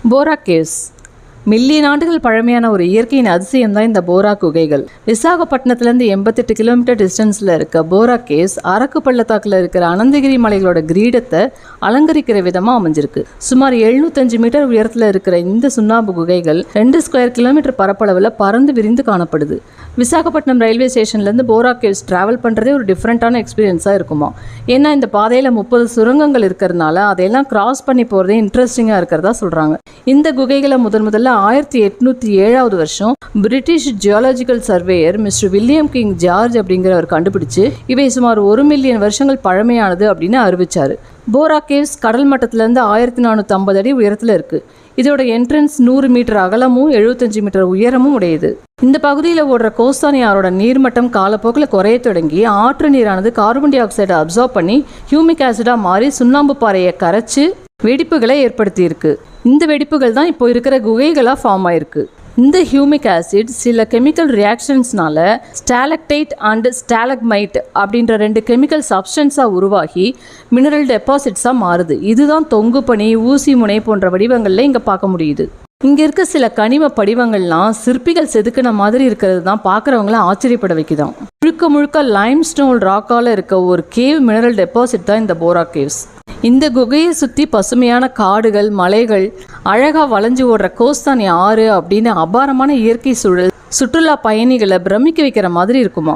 Bora caves million ஆண்டுகள் பழமையான ஒரு இயற்கையின் அதிசயம் தான் இந்த போரா குகைகள். விசாகப்பட்டினத்துலேருந்து 88 கிலோமீட்டர் டிஸ்டன்ஸில் இருக்க போரா கேவ்ஸ் அரக்கு பள்ளத்தாக்கில் இருக்கிற அனந்தகிரி மலைகளோட கிரீடத்தை அலங்கரிக்கிற விதமாக அமைஞ்சிருக்கு. சுமார் 705 மீட்டர் உயரத்தில் இருக்கிற இந்த சுண்ணாம்பு குகைகள் 2 ஸ்கொயர் கிலோமீட்டர் பரப்பளவில் பறந்து விரிந்து காணப்படுது. விசாகப்பட்டினம் ரயில்வே ஸ்டேஷன்லேருந்து போரா கேவ்ஸ் ட்ராவல் பண்ணுறதே ஒரு டிஃப்ரெண்ட்டான எக்ஸ்பீரியன்ஸாக இருக்குமா. ஏன்னா இந்த பாதையில் 30 சுரங்கங்கள் இருக்கிறதுனால அதையெல்லாம் கிராஸ் பண்ணி போகிறதே இன்ட்ரெஸ்டிங்காக இருக்கிறதா சொல்கிறாங்க. இந்த குகைகளை முதல்ல 1807 வருஷம் British geological surveyor mister William king George அப்படிங்கிறவர் கண்டுபிடிச்சு இவை சுமார் 1 மில்லியன் வருஷங்கள் பழமையானது அப்படின்னு அறிவிச்சாரு. போரா கேவ்ஸ் கடல் மட்டத்திலேருந்து 1450 அடி உயரத்தில் இருக்குது. இதோட என்ட்ரன்ஸ் 100 மீட்டர் அகலமும் 75 மீட்டர் உயரமும் உடையது. இந்த பகுதியில் ஓடுற கோஸ்தானி ஆறோட நீர்மட்டம் காலப்போக்கில் குறைய தொடங்கி ஆற்று நீரானது கார்பன் டை ஆக்சைடை அப்சார்ப் பண்ணி ஹியூமிக் ஆசிடாக மாறி சுண்ணாம்பு பாறையை கரைச்சி வெடிப்புகளை ஏற்படுத்தியிருக்கு. இந்த வெடிப்புகள் தான் இப்போ இருக்கிற குகைகளாக ஃபார்ம் ஆயிருக்கு. இந்த ஹியூமிக் ஆசிட் சில கெமிக்கல் ரியாக்ஷன்ஸ்னால ஸ்டாலக்டைட் அண்ட் ஸ்டாலக்மைட் அப்படின்ற 2 கெமிக்கல் சப்ஸ்டன்ஸாக உருவாகி மினரல் டெபாசிட்ஸாக மாறுது. இதுதான் தொங்கு பனி, ஊசி முனை போன்ற வடிவங்களில் இங்கே பார்க்க முடியுது. இங்கே இருக்க சில கனிம படிவங்கள்லாம் சிற்பிகள் செதுக்கின மாதிரி இருக்கிறது தான் பார்க்குறவங்கள ஆச்சரியப்பட வைக்குதான். முழுக்க லைம்ஸ்டோன் ராக்கால இருக்க ஒரு கேவ் மினரல் டெபாசிட் தான் இந்த போரா கேவ்ஸ். இந்த குகையை சுற்றி பசுமையான காடுகள், மலைகள், அழகாக வளைஞ்சு ஓடுற கோஸ்தானி ஆறு அப்படின்னு அபாரமான இயற்கை சூழல் சுற்றுலா பயணிகளை பிரமிக்க வைக்கிற மாதிரி இருக்குமா.